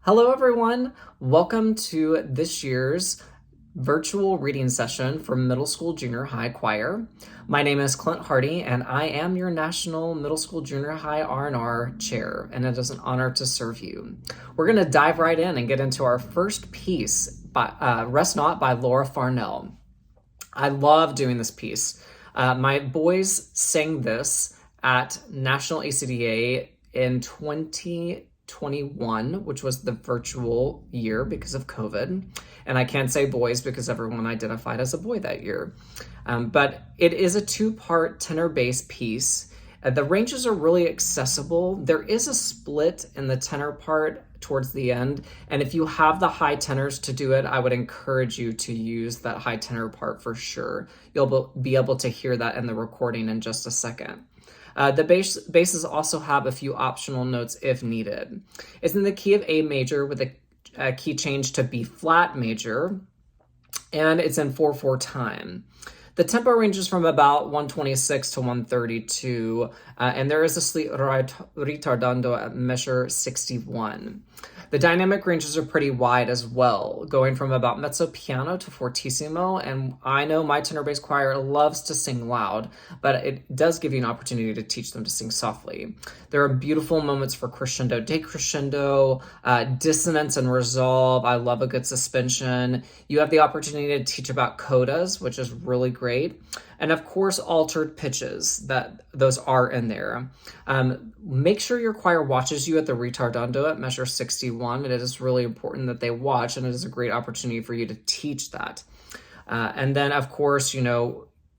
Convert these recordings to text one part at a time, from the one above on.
Hello, everyone. Welcome to this year's virtual reading session for Middle School Junior High Choir. My name is Clint Hardy, and I am your National Middle School Junior High R&R Chair, and it is an honor to serve you. We're going to dive right in and get into our first piece, by Rest Not by Laura Farnell. I love doing this piece. My boys sang this at National ACDA in 2021, which was the virtual year because of COVID. And I can't say boys because everyone identified as a boy that year. But it is a two-part tenor bass piece. The ranges are really accessible. There is a split in the tenor part towards the end, and if you have the high tenors to do it, I would encourage you to use that high tenor part for sure. You'll be able to hear that in the recording in just a second. The basses also have a few optional notes if needed. It's in the key of A major with a key change to B flat major, and it's in 4/4 time. The tempo ranges from about 126 to 132, and there is a slight ritardando at measure 61. The dynamic ranges are pretty wide as well, going from about mezzo piano to fortissimo, and I know my tenor bass choir loves to sing loud, but it does give you an opportunity to teach them to sing softly. There are beautiful moments for crescendo, decrescendo, dissonance and resolve. I love a good suspension. You have the opportunity to teach about codas, which is really great. And of course, altered pitches, those are in there. Make sure your choir watches you at the ritardando at measure 61. It is really important that they watch, and it is a great opportunity for you to teach that. And then, of course,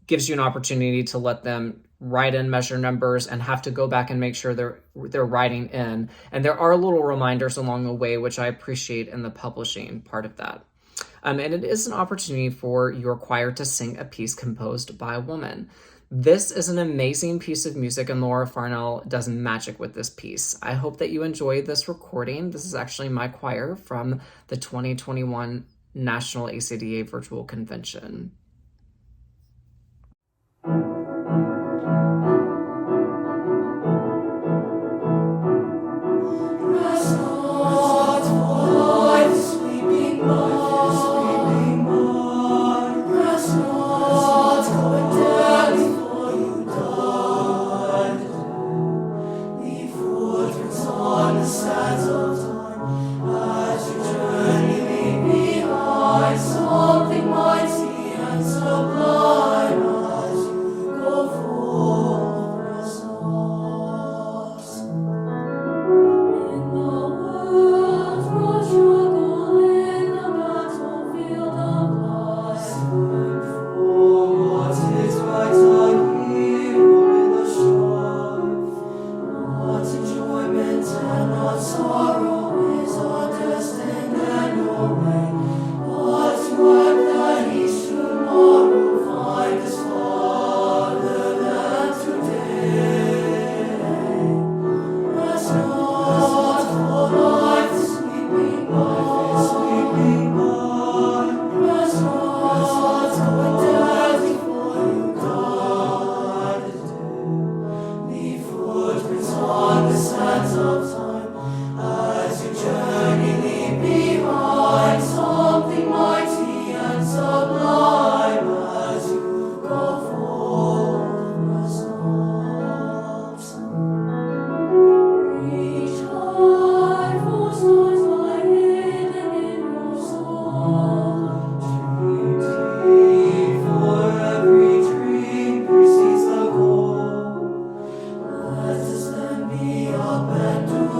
gives you an opportunity to let them write in measure numbers and have to go back and make sure they're writing in. And there are little reminders along the way, which I appreciate in the publishing part of that. And it is an opportunity for your choir to sing a piece composed by a woman. This is an amazing piece of music, and Laura Farnell does magic with this piece. I hope that you enjoyed this recording. This is actually my choir from the 2021 National ACDA Virtual Convention. Up and do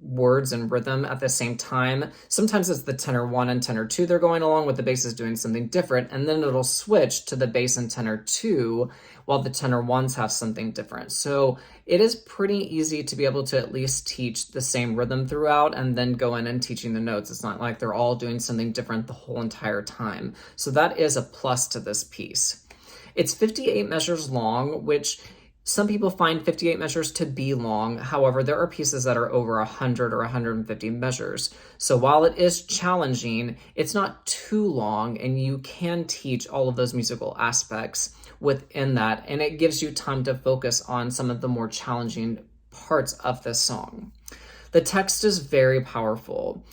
words and rhythm at the same time. Sometimes it's the tenor 1 and tenor 2 they're going along with, the bass is doing something different, and then it'll switch to the bass and tenor 2 while the tenor 1s have something different. So it is pretty easy to be able to at least teach the same rhythm throughout and then go in and teaching the notes. It's not like they're all doing something different the whole entire time. So that is a plus to this piece. It's 58 measures long, which some people find 58 measures to be long. However, there are pieces that are over 100 or 150 measures. So while it is challenging, it's not too long, and you can teach all of those musical aspects within that, and it gives you time to focus on some of the more challenging parts of this song. The text is very powerful.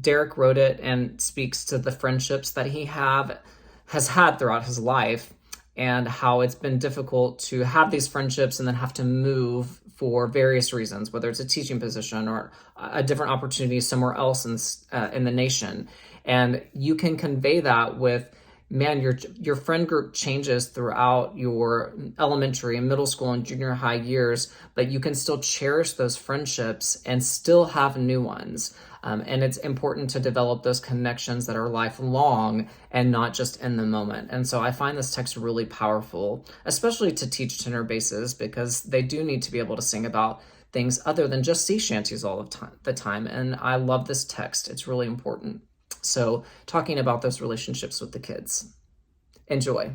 Derek wrote it and speaks to the friendships that he has had throughout his life, and how it's been difficult to have these friendships and then have to move for various reasons, whether it's a teaching position or a different opportunity somewhere else in the nation. And you can convey that with, man, your friend group changes throughout your elementary and middle school and junior high years, but you can still cherish those friendships and still have new ones. And it's important to develop those connections that are lifelong and not just in the moment. And so I find this text really powerful, especially to teach tenor basses, because they do need to be able to sing about things other than just sea shanties all the time. And I love this text. It's really important. So talking about those relationships with the kids. Enjoy.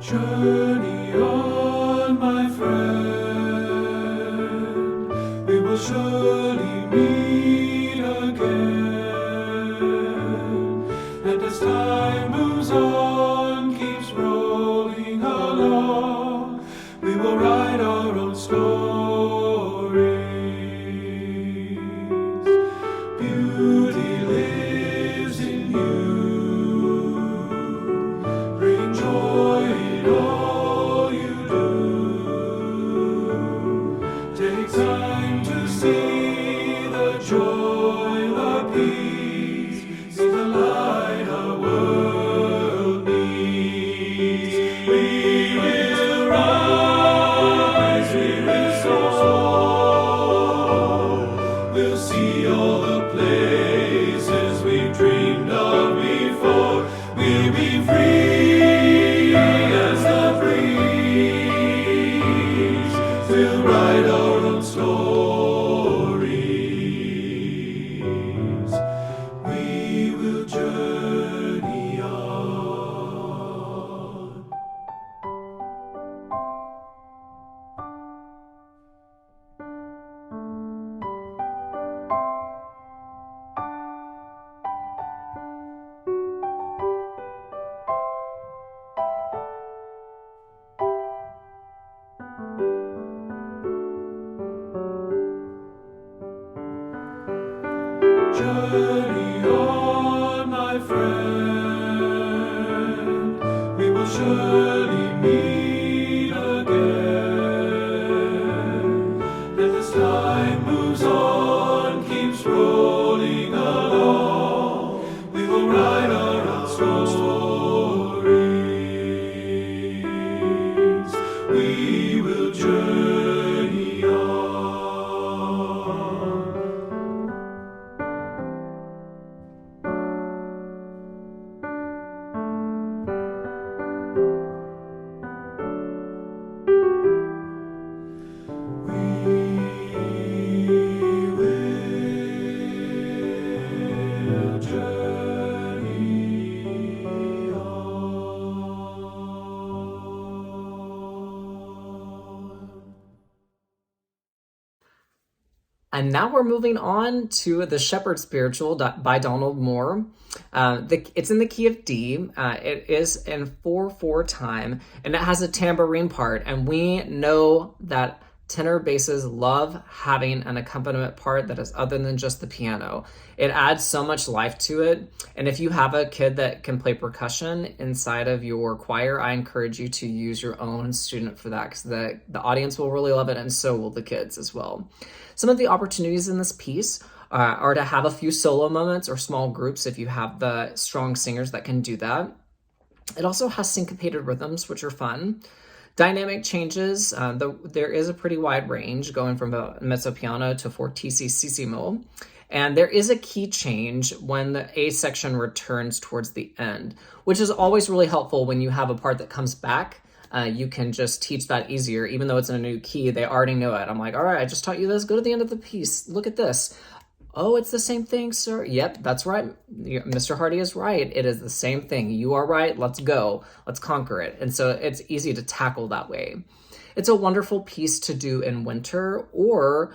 Journey on, my friend, we will surely meet again. And as time moves on, keeps rolling along, we will write our own stories. Beauty lives in you, bring joy in all you do. Take time to see the joy, the peace, see the light our world needs. We will rise, we will soar. We'll see all the places we've dreamed of before. We'll be free as the breeze. We'll write our own stories. We will journey on. Journey on, my friend, we will surely meet again. And as time moves on, keeps rolling along, we will write our own stories. We will journey on. And now we're moving on to the Shepherd Spiritual by Donald Moore. It's in the key of D. It is in 4/4 time, and it has a tambourine part. And we know that tenor basses love having an accompaniment part that is other than just the piano. It adds so much life to it. And if you have a kid that can play percussion inside of your choir, I encourage you to use your own student for that, because the audience will really love it, and so will the kids as well. Some of the opportunities in this piece are to have a few solo moments or small groups if you have the strong singers that can do that. It also has syncopated rhythms, which are fun. Dynamic changes, there is a pretty wide range going from a mezzo piano to fortissimo. And there is a key change when the A section returns towards the end, which is always really helpful when you have a part that comes back. You can just teach that easier, even though it's in a new key, they already know it. I'm like, all right, I just taught you this, go to the end of the piece, look at this. Oh, it's the same thing, sir. Yep, that's right. Mr. Hardy is right. It is the same thing. You are right. Let's go. Let's conquer it. And so it's easy to tackle that way. It's a wonderful piece to do in winter or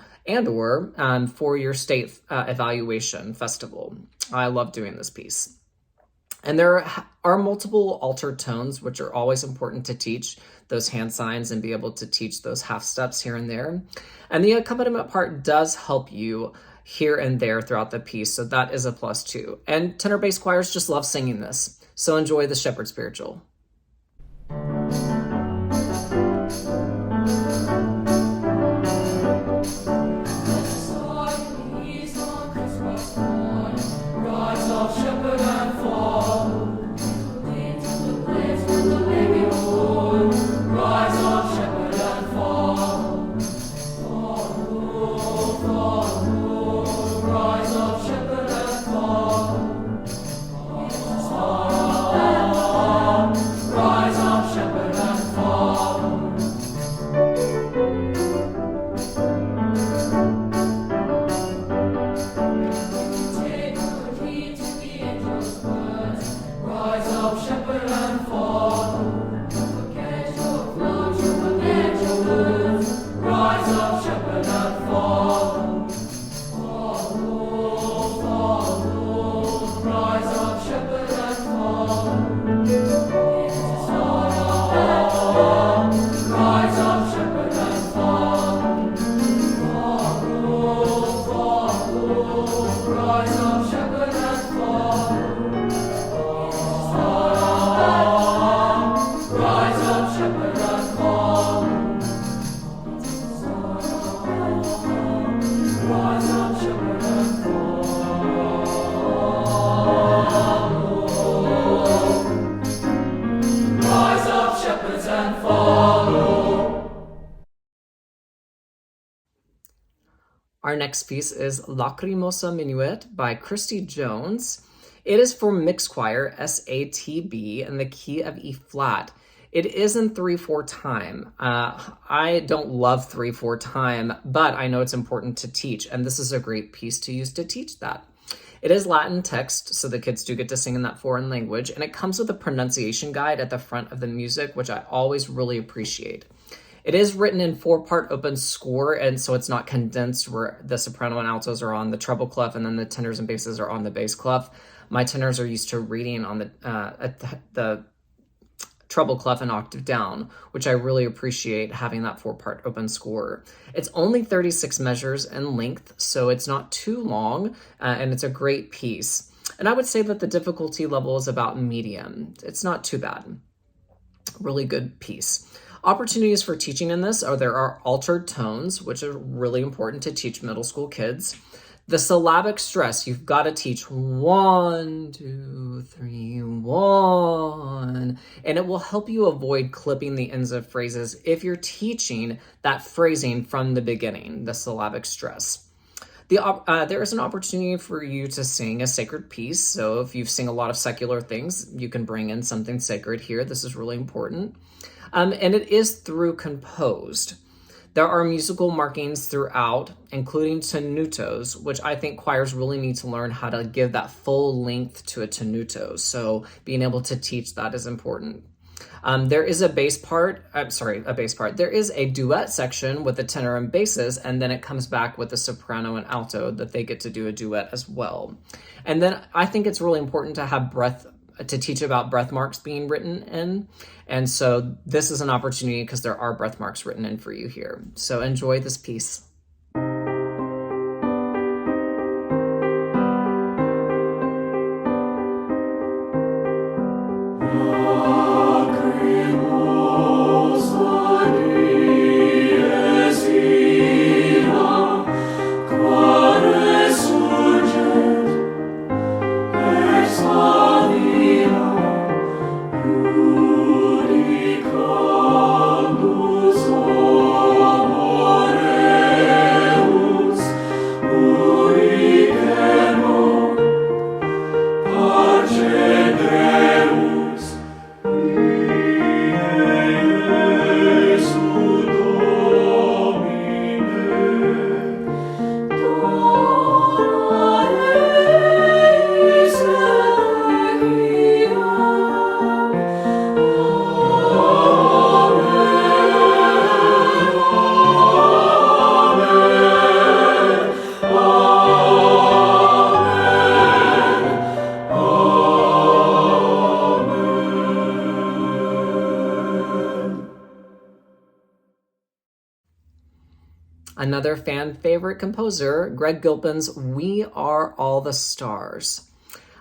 for your state evaluation festival. I love doing this piece. And there are multiple altered tones, which are always important to teach those hand signs and be able to teach those half steps here and there. And the accompaniment part does help you here and there throughout the piece, so that is a plus too. And tenor bass choirs just love singing this, so enjoy the Shepherd Spiritual. Our next piece is Lacrimosa Minuet by Christy Jones. It is for mixed choir, SATB, in the key of E flat. It is in 3/4 time. I don't love 3/4 time, but I know it's important to teach, and this is a great piece to use to teach that. It is Latin text, so the kids do get to sing in that foreign language, and it comes with a pronunciation guide at the front of the music, which I always really appreciate. It is written in 4-part open score, and so it's not condensed where the soprano and altos are on the treble clef and then the tenors and basses are on the bass clef. My tenors are used to reading on the treble clef an octave down, which I really appreciate having that 4-part open score. It's only 36 measures in length, so it's not too long, and it's a great piece. And I would say that the difficulty level is about medium. It's not too bad. Really good piece. Opportunities for teaching in this are there are altered tones, which are really important to teach middle school kids. The syllabic stress, you've got to teach 1, 2, 3, 1, and it will help you avoid clipping the ends of phrases if you're teaching that phrasing from the beginning, the syllabic stress. There is an opportunity for you to sing a sacred piece, so if you sing a lot of secular things, you can bring in something sacred here. This is really important. And it is through composed. There are musical markings throughout, including tenutos, which I think choirs really need to learn how to give that full length to a tenuto. So being able to teach that is important. There is a bass part. There is a duet section with the tenor and basses, and then it comes back with the soprano and alto that they get to do a duet as well. And then I think it's really important to have breath to teach about breath marks being written in. And so this is an opportunity because there are breath marks written in for you here. So enjoy this piece. Another fan favorite composer, Greg Gilpin's We Are All the Stars.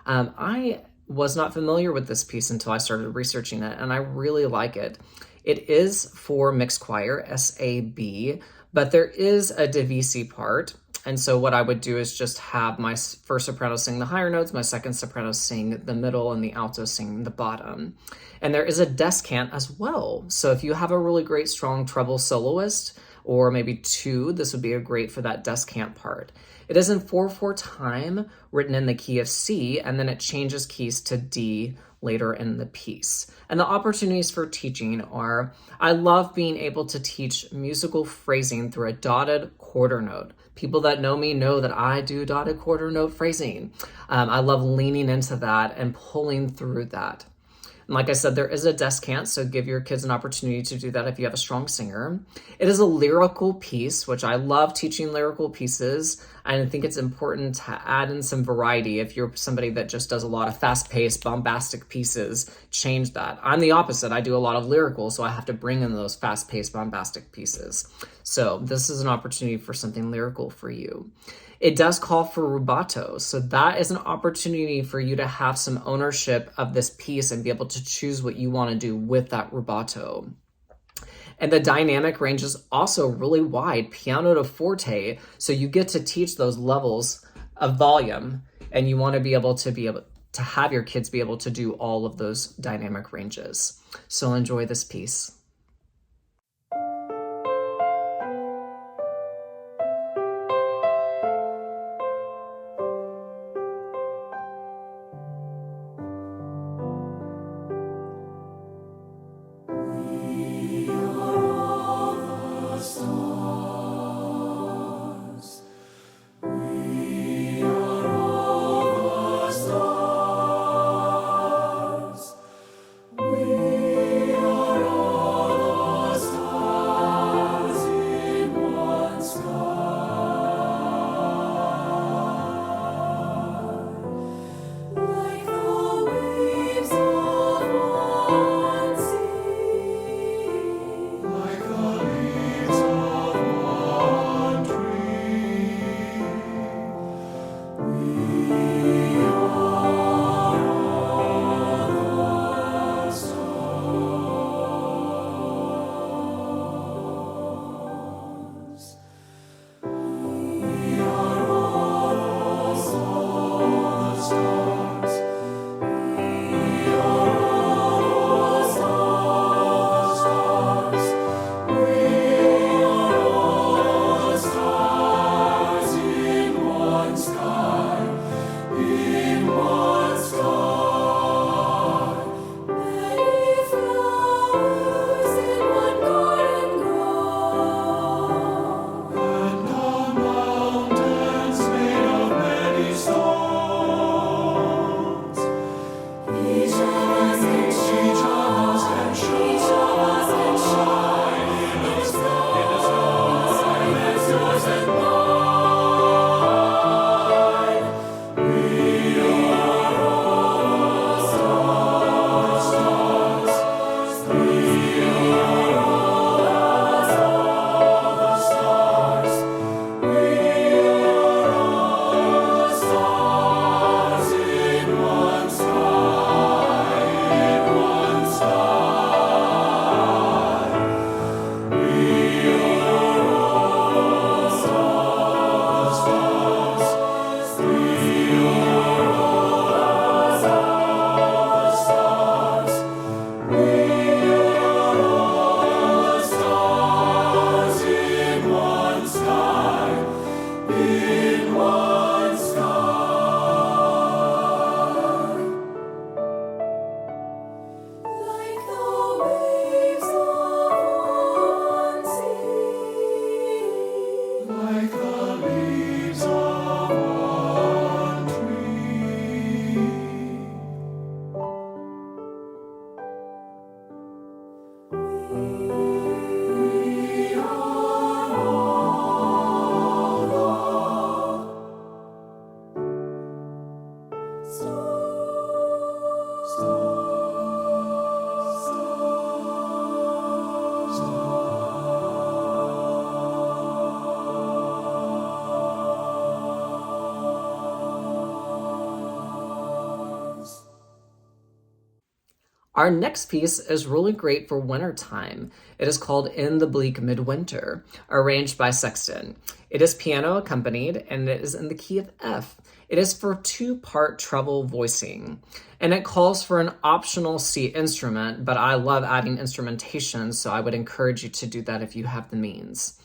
I was not familiar with this piece until I started researching it, and I really like it. It is for mixed choir, SAB, but there is a divisi part. And so what I would do is just have my first soprano sing the higher notes, my second soprano sing the middle, and the alto sing the bottom. And there is a descant as well. So if you have a really great, strong treble soloist, or maybe two, this would be great for that descant part. It is in 4/4 time, written in the key of C, and then it changes keys to D later in the piece. And the opportunities for teaching are, I love being able to teach musical phrasing through a dotted quarter note. People that know me know that I do dotted quarter note phrasing. I love leaning into that and pulling through that. And like I said, there is a descant, so give your kids an opportunity to do that if you have a strong singer. It is a lyrical piece, which I love teaching lyrical pieces. I think it's important to add in some variety. If you're somebody that just does a lot of fast-paced, bombastic pieces, change that. I'm the opposite. I do a lot of lyrical, so I have to bring in those fast-paced, bombastic pieces. So this is an opportunity for something lyrical for you. It does call for rubato, so that is an opportunity for you to have some ownership of this piece and be able to choose what you want to do with that rubato. And the dynamic range is also really wide, piano to forte, so you get to teach those levels of volume, and you want to be able to have your kids be able to do all of those dynamic ranges. So enjoy this piece. We are all Our next piece is really great for wintertime. It is called In the Bleak Midwinter, arranged by Sexton. It is piano accompanied and it is in the key of F. It is for two-part treble voicing, and it calls for an optional C instrument, but I love adding instrumentation, so I would encourage you to do that if you have the means.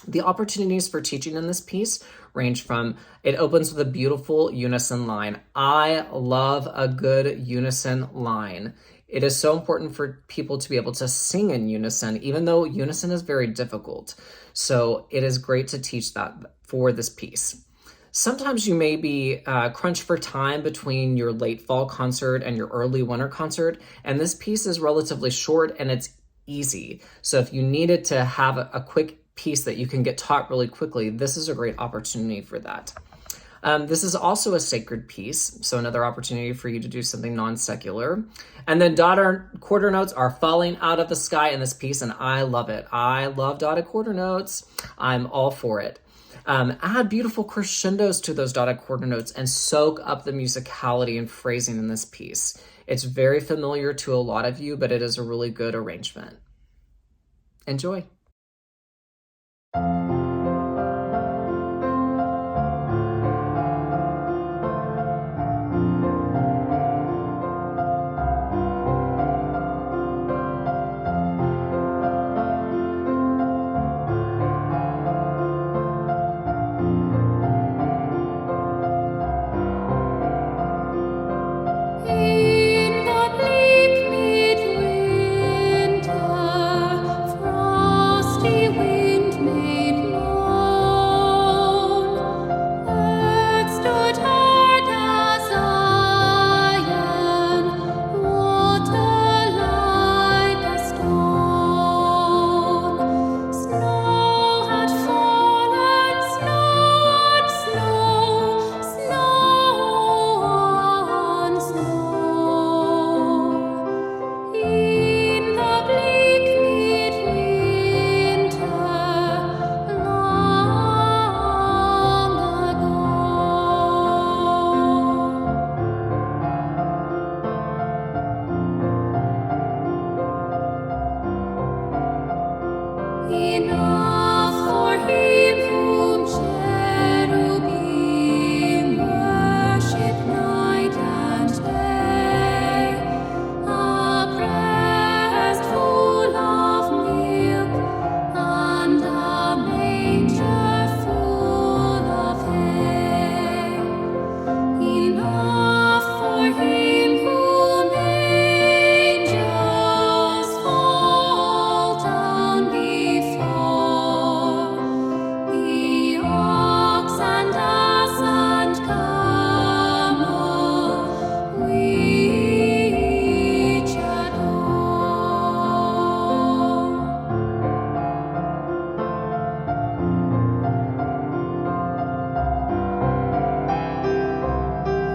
The opportunities for teaching in this piece range from, it opens with a beautiful unison line. I love a good unison line. It is so important for people to be able to sing in unison, even though unison is very difficult. So it is great to teach that for this piece. Sometimes you may be crunched for time between your late fall concert and your early winter concert, and this piece is relatively short and it's easy. So if you needed to have a quick piece that you can get taught really quickly, this is a great opportunity for that. This is also a sacred piece, so another opportunity for you to do something non-secular. And then dotted quarter notes are falling out of the sky in this piece, and I love it. I love dotted quarter notes. I'm all for it. Add beautiful crescendos to those dotted quarter notes and soak up the musicality and phrasing in this piece. It's very familiar to a lot of you, but it is a really good arrangement. Enjoy. In the bleak midwinter, frosty wind made moan. Earth stood hard as iron, water like a stone. Snow had fallen, snow on snow, snow on snow. In the bleak midwinter, long ago. Enough for him whom cherubim worship night and day. A breast full of milk and a manger full of hay. Enough for him whom angels fall down before. The ox and ass and camel which adore.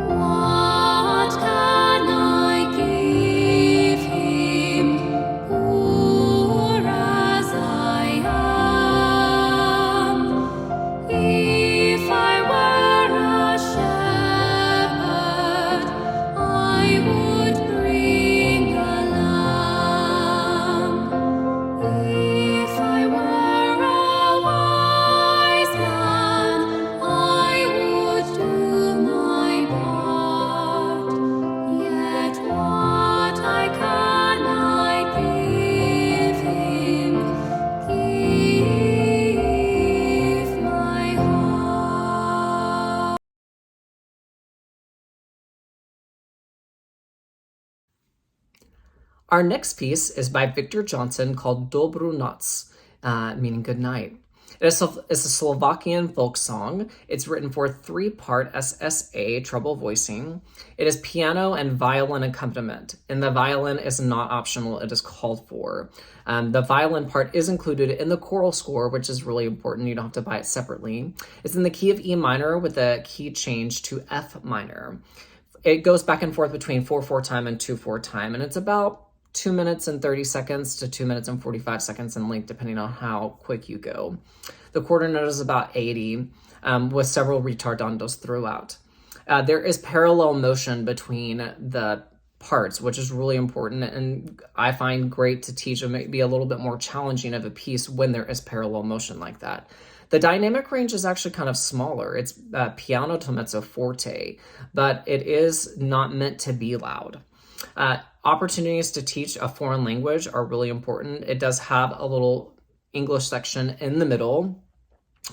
What can I give him, poor as I am? If I were a shepherd, I would bring a lamb. If I were a wise man, I would do my part. Yet what can I give him? Give my heart. Our next piece is by Victor Johnson called Dobru Noc, meaning good night. It's a Slovakian folk song. It's written for three-part SSA treble voicing. It is piano and violin accompaniment, and the violin is not optional, it is called for. The violin part is included in the choral score, which is really important. You don't have to buy it separately. It's in the key of E minor with a key change to F minor. It goes back and forth between 4/4 time and 2/4 time, and it's about 2 minutes and 30 seconds to 2 minutes and 45 seconds in length, depending on how quick you go. The quarter note is about 80, with several retardandos throughout. There is parallel motion between the parts, which is really important, and I find great to teach and maybe a little bit more challenging of a piece when there is parallel motion like that. The dynamic range is actually kind of smaller. It's piano to mezzo forte, but it is not meant to be loud. Opportunities to teach a foreign language are really important. It does have a little English section in the middle.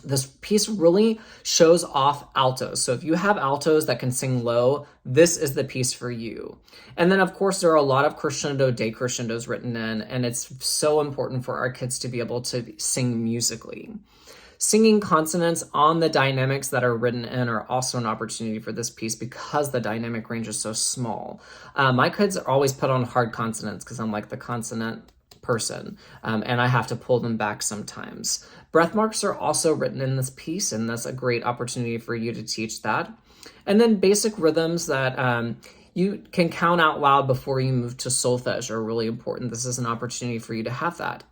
This piece really shows off altos. So if you have altos that can sing low, this is the piece for you. And then, of course, there are a lot of crescendo, decrescendos written in, and it's so important for our kids to be able to sing musically. Singing consonants on the dynamics that are written in are also an opportunity for this piece because the dynamic range is so small. My kids are always put on hard consonants because I'm like the consonant person, and I have to pull them back sometimes. Breath marks are also written in this piece, and that's a great opportunity for you to teach that. And then basic rhythms that you can count out loud before you move to solfege are really important. This is an opportunity for you to have that.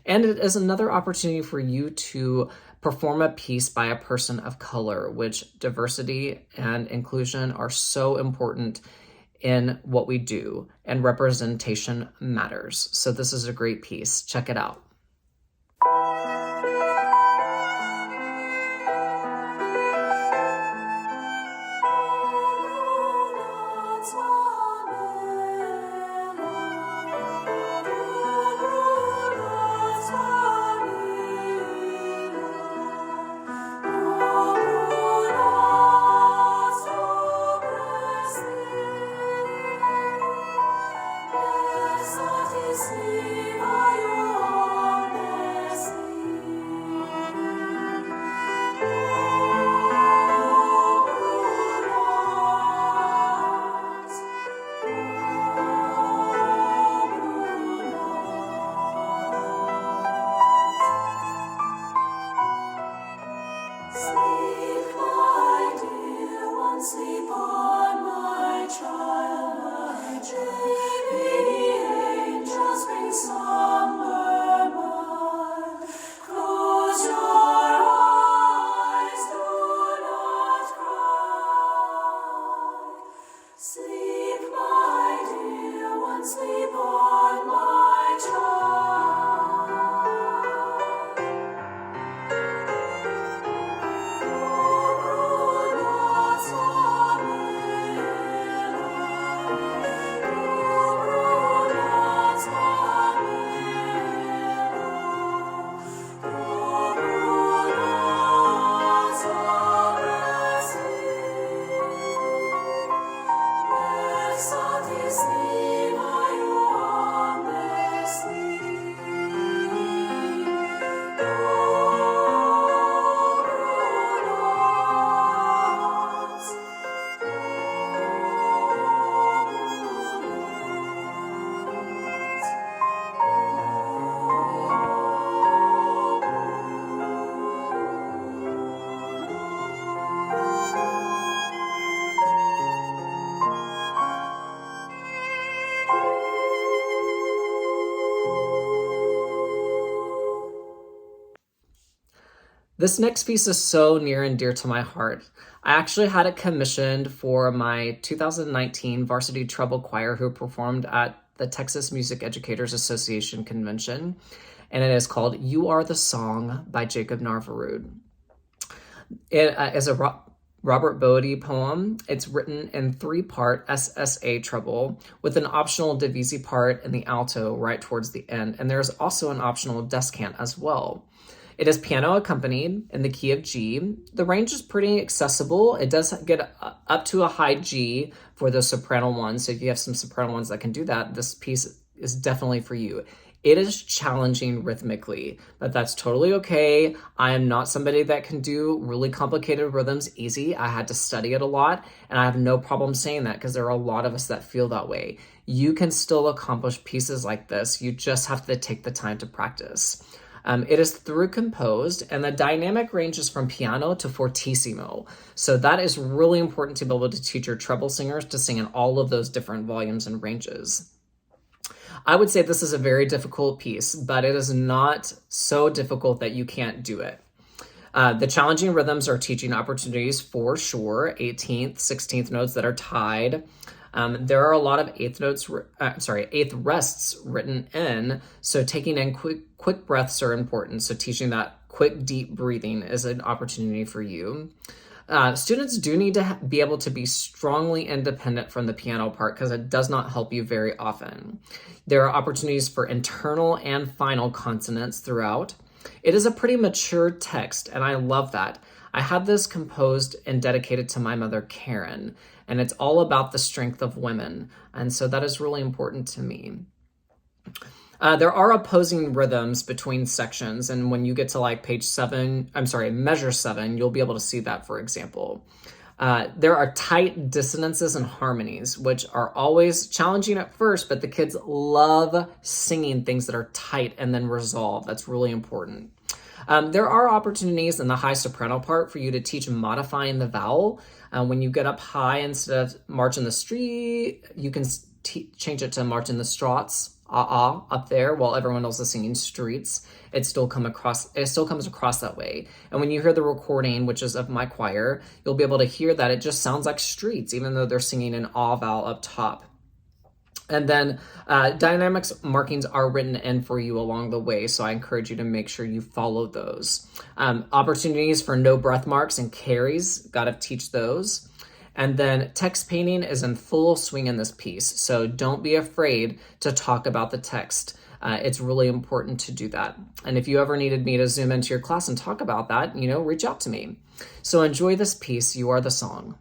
And it is another opportunity for you to perform a piece by a person of color, which diversity and inclusion are so important in what we do, and representation matters. So this is a great piece. Check it out. This next piece is so near and dear to my heart. I actually had it commissioned for my 2019 varsity treble choir who performed at the Texas Music Educators Association convention, and it is called You Are the Song by Jacob Narvarud. It is a Robert Bodie poem. It's written in 3-part SSA treble with an optional divisi part in the alto right towards the end, and there's also an optional descant as well. It is piano accompanied in the key of G. The range is pretty accessible. It does get up to a high G for the soprano ones. So if you have some soprano ones that can do that, this piece is definitely for you. It is challenging rhythmically, but that's totally okay. I am not somebody that can do really complicated rhythms easy. I had to study it a lot, and I have no problem saying that because there are a lot of us that feel that way. You can still accomplish pieces like this. You just have to take the time to practice. It is through composed, and the dynamic ranges from piano to fortissimo. So that is really important to be able to teach your treble singers to sing in all of those different volumes and ranges. I would say this is a very difficult piece, but it is not so difficult that you can't do it. The challenging rhythms are teaching opportunities for sure, 18th, 16th notes that are tied. There are a lot of eighth rests written in, so taking in quick breaths are important. So teaching that quick, deep breathing is an opportunity for you. Students do need to be able to be strongly independent from the piano part because it does not help you very often. There are opportunities for internal and final consonants throughout. It is a pretty mature text, and I love that. I had this composed and dedicated to my mother, Karen, and it's all about the strength of women, and so that is really important to me. There are opposing rhythms between sections, and when you get to like measure 7, you'll be able to see that, for example. There are tight dissonances and harmonies, which are always challenging at first, but the kids love singing things that are tight and then resolve. That's really important. There are opportunities in the high soprano part for you to teach modifying the vowel. When you get up high, instead of march in the street, you can change it to march in the strats, up there, while everyone else is singing streets. It still comes across that way. And when you hear the recording, which is of my choir, you'll be able to hear that it just sounds like streets, even though they're singing an vowel up top. And then dynamics markings are written in for you along the way, so I encourage you to make sure you follow those. Opportunities for no breath marks and carries, gotta teach those. And then text painting is in full swing in this piece, so don't be afraid to talk about the text. It's really important to do that. And if you ever needed me to zoom into your class and talk about that, reach out to me. So enjoy this piece, You Are the Song.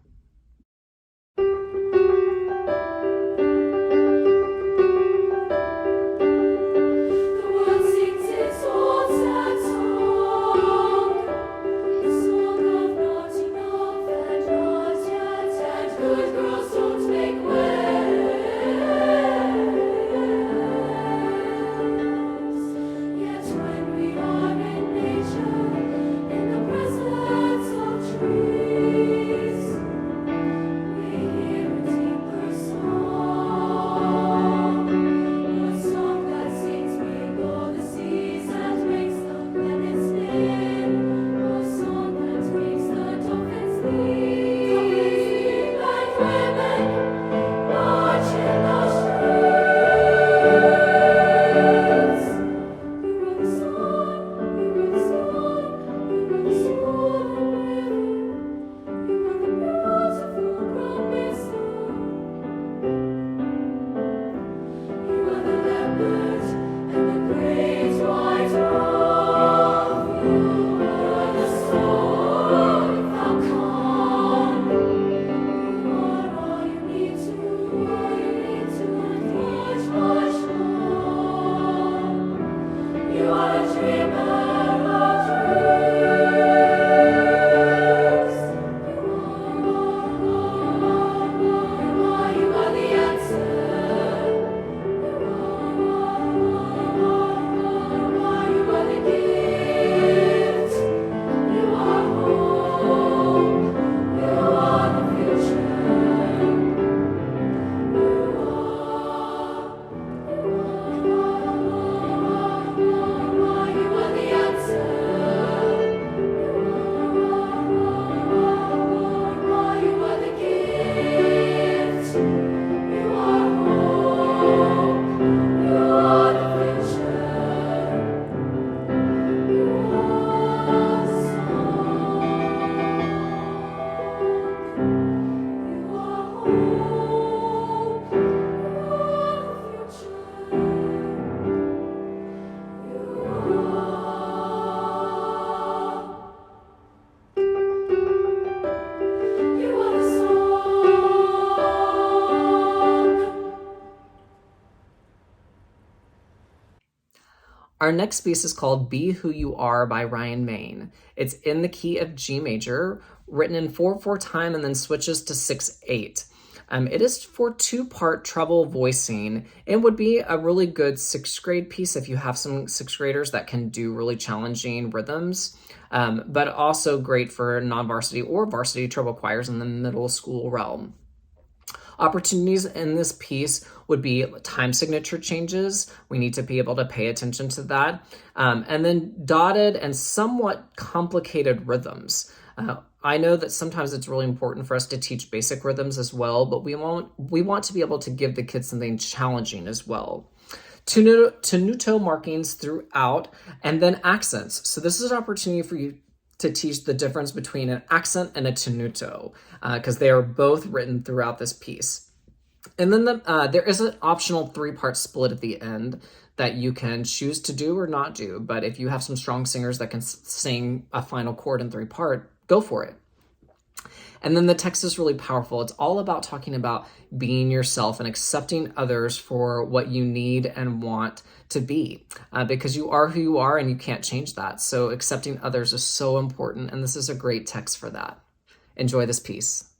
Our next piece is called Be Who You Are by Ryan Main. It's in the key of G major, written in 4/4 time and then switches to 6/8. It is for 2-part treble voicing and would be a really good 6th grade piece if you have some 6th graders that can do really challenging rhythms, but also great for non-varsity or varsity treble choirs in the middle school realm. Opportunities in this piece would be time signature changes. We need to be able to pay attention to that. And then dotted and somewhat complicated rhythms. I know that sometimes it's really important for us to teach basic rhythms as well, but we want to be able to give the kids something challenging as well. Tenuto markings throughout, and then accents. So this is an opportunity for you to teach the difference between an accent and a tenuto, because they are both written throughout this piece. And then there is an optional 3-part split at the end that you can choose to do or not do. But if you have some strong singers that can sing a final chord in 3-part, go for it. And then the text is really powerful. It's all about talking about being yourself and accepting others for what you need and want to be, because you are who you are and you can't change that. So accepting others is so important, and this is a great text for that. Enjoy this piece.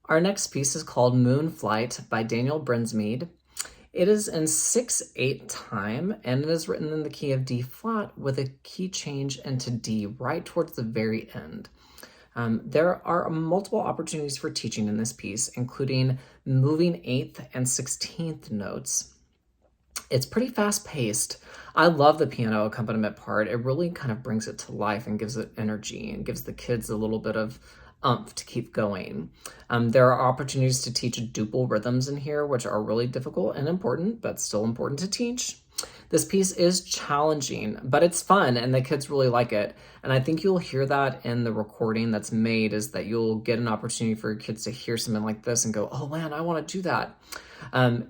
Our next piece is called Moonflight by Daniel Brinsmead. It is in 6/8 time, and it is written in the key of D flat with a key change into D right towards the very end. There are multiple opportunities for teaching in this piece, including moving 8th and 16th notes. It's pretty fast-paced. I love the piano accompaniment part. It really kind of brings it to life and gives it energy and gives the kids a little bit of umph to keep going. There are opportunities to teach duple rhythms in here, which are really difficult and important, but still important to teach. This piece is challenging, but it's fun and the kids really like it. And I think you'll hear that in the recording that's made, is that you'll get an opportunity for your kids to hear something like this and go, oh man, I want to do that.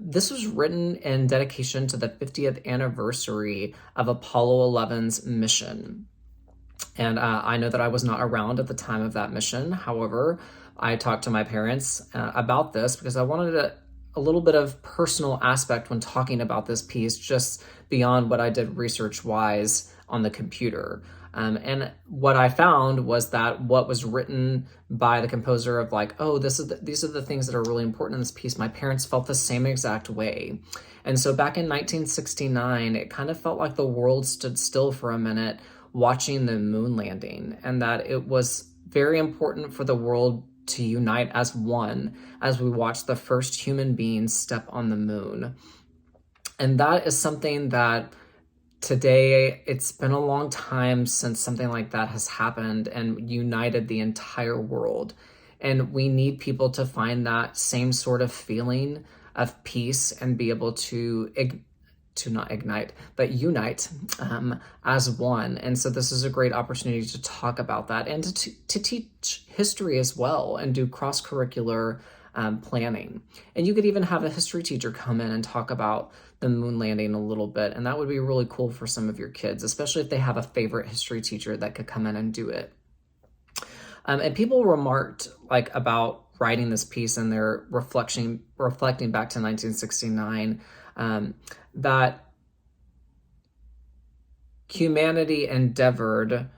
This was written in dedication to the 50th anniversary of Apollo 11's mission. And I know that I was not around at the time of that mission. However, I talked to my parents about this because I wanted to a little bit of personal aspect when talking about this piece, just beyond what I did research-wise on the computer. And what I found was that what was written by the composer of like, oh, these are the things that are really important in this piece, my parents felt the same exact way. And so back in 1969, it kind of felt like the world stood still for a minute watching the moon landing, and that it was very important for the world to unite as one as we watched the first human beings step on the moon. And that is something that today, it's been a long time since something like that has happened and united the entire world. And we need people to find that same sort of feeling of peace and be able to not ignite, but unite as one. And so this is a great opportunity to talk about that and to teach history as well and do cross-curricular planning. And you could even have a history teacher come in and talk about the moon landing a little bit. And that would be really cool for some of your kids, especially if they have a favorite history teacher that could come in and do it. And people remarked like about writing this piece and their reflecting back to 1969, that humanity endeavored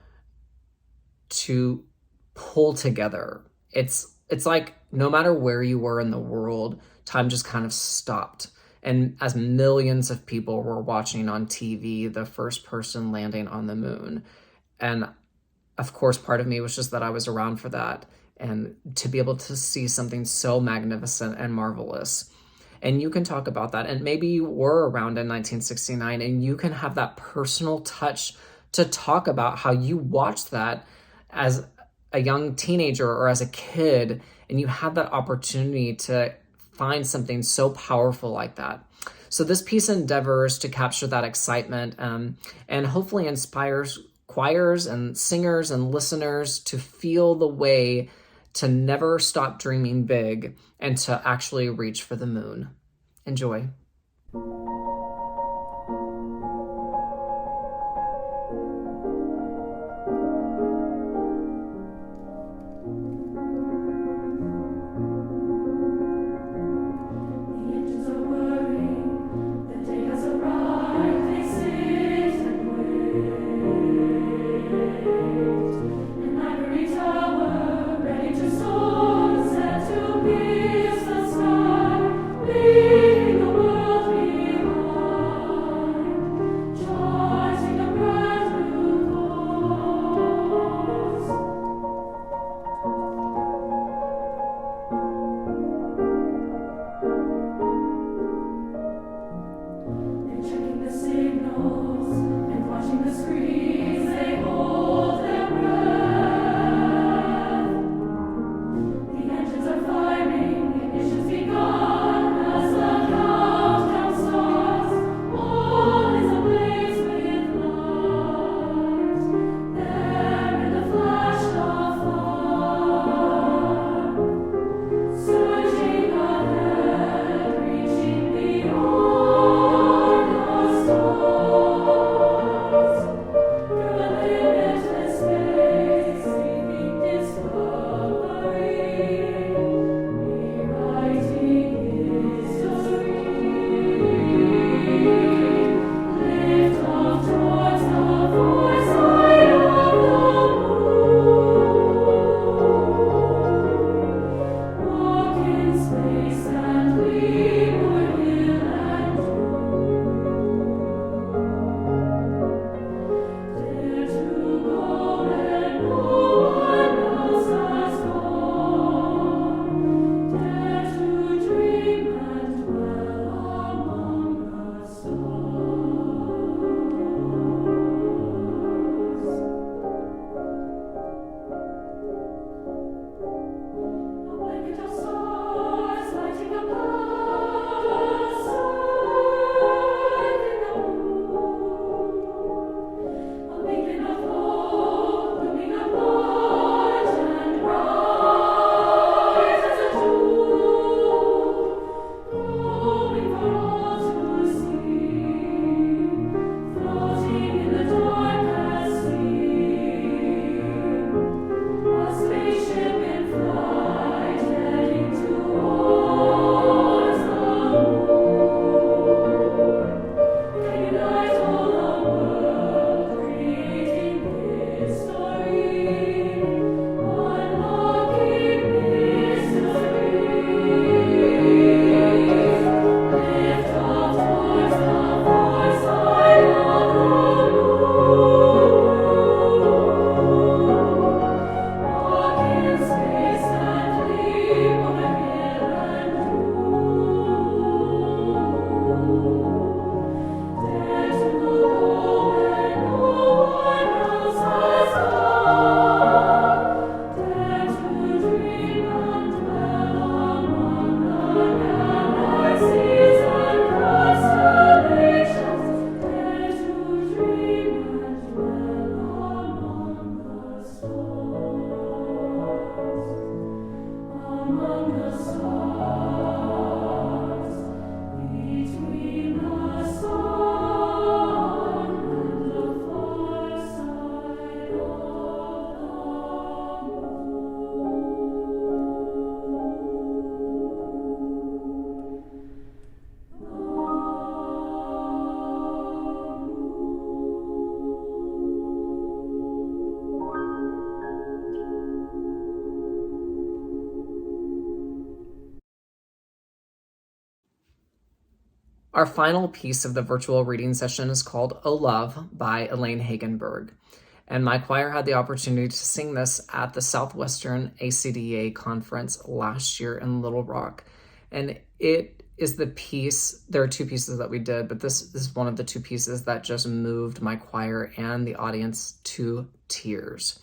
to pull together. It's like no matter where you were in the world, time just kind of stopped. And as millions of people were watching on TV, the first person landing on the moon. And of course, part of me was just that I was around for that. And to be able to see something so magnificent and marvelous. And you can talk about that. And maybe you were around in 1969 and you can have that personal touch to talk about how you watched that as a young teenager or as a kid, and you had that opportunity to find something so powerful like that. So this piece endeavors to capture that excitement and hopefully inspires choirs and singers and listeners to feel the way to never stop dreaming big and to actually reach for the moon. Enjoy. Leaving the world. Our final piece of the virtual reading session is called "O Love" by Elaine Hagenberg. And my choir had the opportunity to sing this at the Southwestern ACDA conference last year in Little Rock. And it is the piece, there are two pieces that we did, but this is one of the two pieces that just moved my choir and the audience to tears.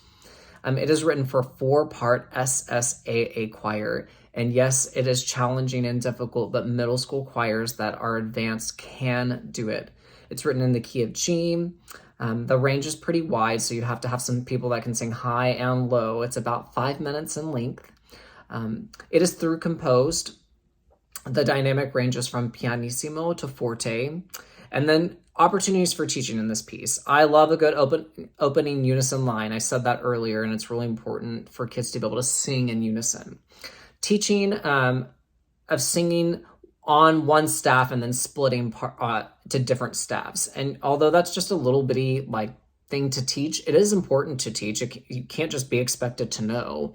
It is written for 4-part SSAA choir. And yes, it is challenging and difficult, but middle school choirs that are advanced can do it. It's written in the key of G. The range is pretty wide, so you have to have some people that can sing high and low. It's about 5 minutes in length. It is through composed. The dynamic ranges from pianissimo to forte. And then opportunities for teaching in this piece. I love a good opening unison line. I said that earlier, and it's really important for kids to be able to sing in unison. Teaching of singing on one staff and then splitting to different staffs. And although that's just a little bitty thing to teach, it is important to teach. You can't just be expected to know.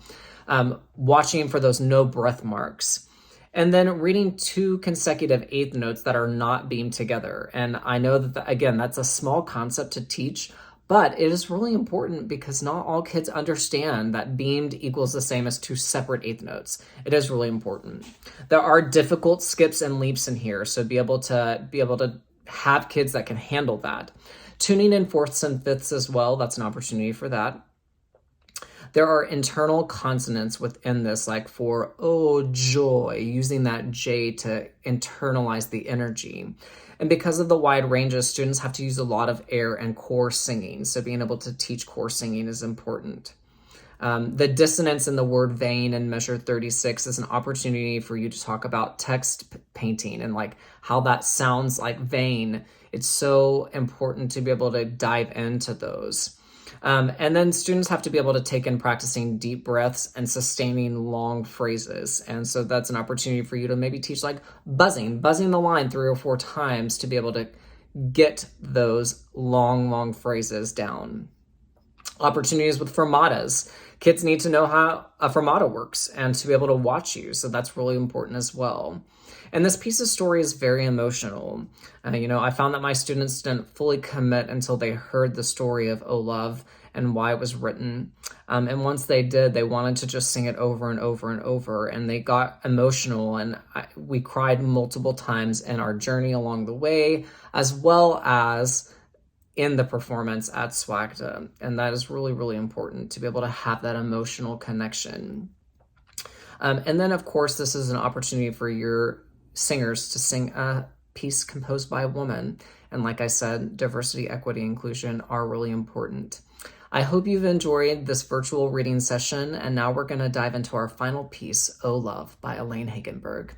Watching for those no breath marks. And then reading 2 consecutive eighth notes that are not beamed together. And I know that, again, that's a small concept to teach, but it is really important because not all kids understand that beamed equals the same as 2 separate eighth notes. It is really important. There are difficult skips and leaps in here, so be able to have kids that can handle that. Tuning in fourths and fifths as well, that's an opportunity for that. There are internal consonants within this, like for oh joy, using that J to internalize the energy. And because of the wide ranges, students have to use a lot of air and core singing. So being able to teach core singing is important. The dissonance in the word vein in measure 36 is an opportunity for you to talk about text painting and how that sounds like vein. It's so important to be able to dive into those. And then students have to be able to take in practicing deep breaths and sustaining long phrases. And so that's an opportunity for you to maybe teach buzzing the line 3 or 4 times to be able to get those long phrases down. Opportunities with fermatas. Kids need to know how a fermata works and to be able to watch you. So that's really important as well. And this piece of story is very emotional. I found that my students didn't fully commit until they heard the story of "O Love" and why it was written. And once they did, they wanted to just sing it over and over and over. And they got emotional, and we cried multiple times in our journey along the way, as well as in the performance at SWACDA. And that is really, really important to be able to have that emotional connection. And then, of course, this is an opportunity for your singers to sing a piece composed by a woman. And like I said, diversity, equity, inclusion are really important. I hope you've enjoyed this virtual reading session. And now we're going to dive into our final piece, "O Love" by Elaine Hagenberg.